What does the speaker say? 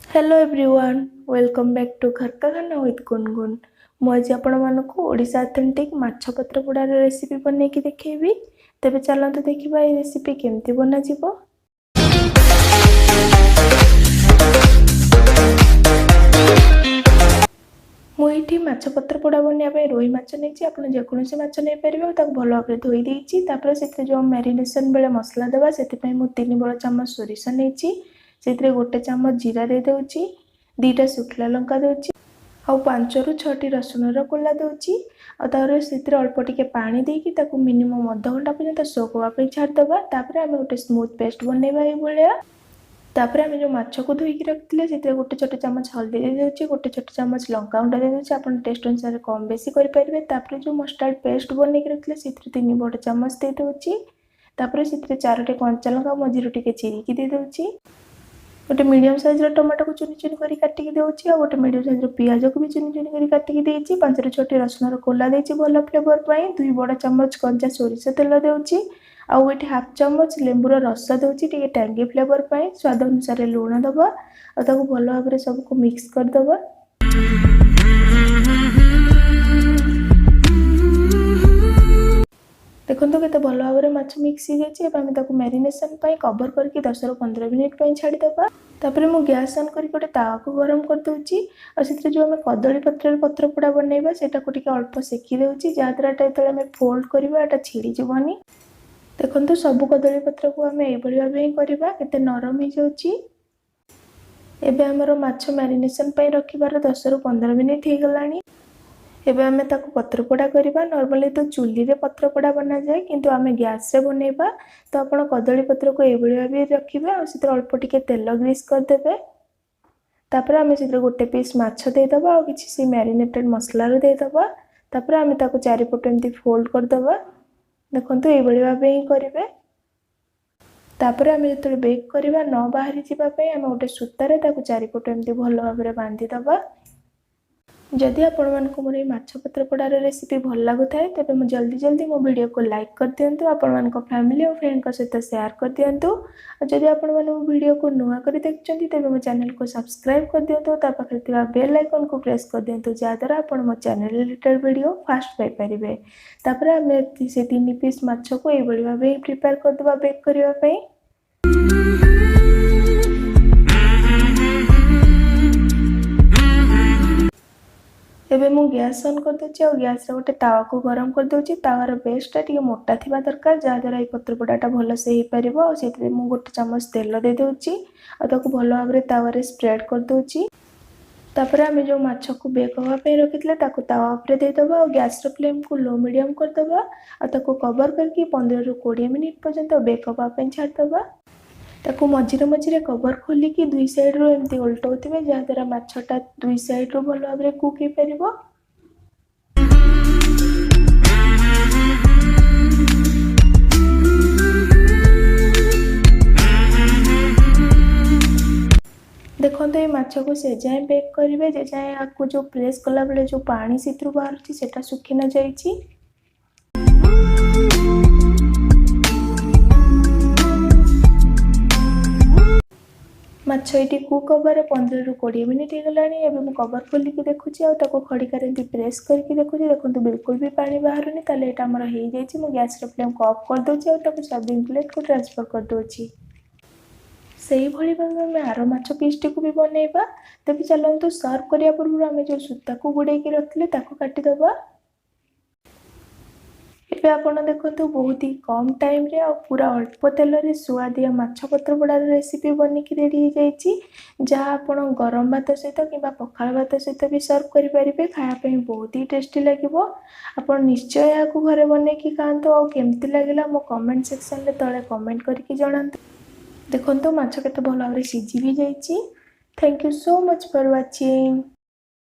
Hello everyone welcome back to घर का खाना विथ गुनगुन। मुझे आपको ओडिशा ऑथेंटिक माछ पत्र पोड़ार रेसिपी बनई कि देखी। तेरे चलते देखा ये रेसिपी केमती बना जीवो। मुझे माछ पत्र पोड़ा बनवाई रोही माछ नहीं आप जेकोसी माछ नहीं पारे भल भाव धोई देती से जो मैरिनेशन बेले मसला देवा से 3 बड़ चामच सोरिष नहीं गोटे चामच जीरा दे दूची 2टा शुखला लंका दूची आ 5 ରୁ 6टी रसुण कोला दूची से अल्प टिके पानी देकी मिनिमम अध घंटा पर्यंत सोक होगा छाड़देवा। आम गोटे स्मूथ पेस्ट बनवा ये तापर आम जो माछ को धोईकी रखते से गोटे छोटे चामच हल्दी दे दूची गोटे छोटे चामच लंका गुंडा दे दूची आप टेस्ट अनुसार कम बेसी करेंगे। तापर जो मस्टार्ड पेस्ट बनईकी रखते से 3 बड़ चामच दे दूची से 4टी कंचा लंका मझीर टिके चिरिकी दे दूची गोटे मीडियम साइज टमाटो को चुनी चुनी कर काटिकी देउची आ गोटे मीडियम साइज पियाज को भी चुनी चुनी कर काटिकी देइची 5 ରୁ 6टी रसुण कोला देइची भल फ्लेवर पाई 2 बड़ चामच कंचा सोरिष तेल देउची आ ये हाफ चामच लेंबूर रस देउची टिके टैंगी फ्लेवर पाई स्वाद अनुसार लुण दबा आ भल भाव सबको मिक्स कर दबा। देखो केते भल भाव में माछ मिक्स हो मैरिनेशन कवर करके 10 ରୁ 15 मिनिट छाड़ीदे। तापर मु गैस ऑन करके गोटे तावा को गरम कर दूची और से जो आम कदली पत्र पोड़ा बनइबा सेटा को टिके अल्प सेकी देउची जहाँद्वारा जो आम फोल्ड करवा एटा छिड़ी जीवनी। देखो सब कदली पत्र को आम ये भाव ही करवा केते नरम हो जाउची। एबे हमर माछ मैरिनेशन रखिबार 10 ରୁ 15 मिनिट हो गलानी। एबे आमे ताको पत्र पोड़ा करबा। नॉर्मली तो चुली रे पत्र पोड़ा बना जाए किंतु आमे गैस रे बनइबा तो आपण कदली पत्र को एबळी भाबे रखिबे और से अल्प टिके तेल ग्रीस कर देबे। तापर आमे से गोटे पीस माछ दे दबा और किछि से मैरिनेटेड मसला रो दे दबा। तापर आमे ताको चारिपट एमती फोल्ड कर दबा। देखंतु एबळी भाबे ही करिवे। तापर आमे जतले बेक करबा न बाहरी जिबा पे आमे गोटे सूतारे ताको चारिपट एमती भल भाबरे बांधी दबा। जदि आपको मोर माछ पत्र पोड़ार रेसिपी भल लगुए तेज जल्दी मो वीडियो को लाइक कर दिंतु आपण फैमिली और फ्रेंड सहित शेयर कर दिंतु। जदि आपण मो वीडियो को नुआ कर देखते तेज मो चैनल को सब्सक्राइब कर दिंतु पाखे बेल आइकन को प्रेस कर दिंतु जहाँद्वारा आपण मो channel related video fast Piper. तापर आम से 3 पीस माछ को ये भाव प्रिपेयर करदे बेक करने। एबे मु गैस ऑन कर दूची और गैस रे गोटे तावा को गरम कर दूची। तावार बेसटा टिके मोटा थिबा दरकार जहाँद्वारा ये पत्र पोड़ाटा भल से ही पारिबो और से मु गोटे चामच तेल दे दूची और ताको भल भाव रे तावा रे स्प्रेड कर दूची। तापर आमे जो माछ को बेक होगा पे रखितले ताको तावा ऊपर दे दबा और गैस रो फ्लेम को लो मीडियम कर दबा और ताको कवर करके 15 ରୁ 20 मिनिट पर्यंत बेक होगा पे छाड़ दबा। ताको मझिरे मझिरे कवर खोलिकी 2 साइड रो एमती उल्टौथिबे जहाँद्वारा माछटा 2 साइड रो भल भाव कुक हो पारिबो। देखो ये माछ को से जाए बेक करेंगे जे जाए आपको जो प्रेस कला बेले जो पानी से बाहर सेटा सुखी न जाइछि। माछ ये कुक हबार 15 ରୁ 20 मिनिट हो गलानी। एबे मु कवर खोलिकी देखुची आ ताको खड़िकार एमती प्रेस करके देखुची देखंतु बिल्कुल भी पानी बाहरुनी ताले एटा हमर हे जाइछि। मु गैस रो फ्लेम को ऑफ कर दोची और ताको सर्विंग प्लेट को ट्रांसफर कर दोची। सही भली भाबे आमे आरो माछ पीसटी को भी बनइबा। तबे चलंतु सर्व करिया पूर्व आमे जो सूता को गुडे की रखले ताको काटी दबा। एबे आपण देखंतु बहुत ही कम टाइम रे और पूरा अल्प तेल रे सुआदिया माछ पत्र पोड़ार रेसिपी बनी की रेडी हो जाइछि जहाँ आपण गरम भात सहित किबा पखाल भात सहित भी सर्व करि परिबे। खाया पे बहुत ही टेस्टी लागिवो। आपण निश्चय या को घरे बने की खांतो और केमती लागिला मो कमेंट सेक्शन रे तळे कमेंट करके जणांतु। देखो माछ केते भल भाव सिझी भी जाइछि। Thank you so much for watching.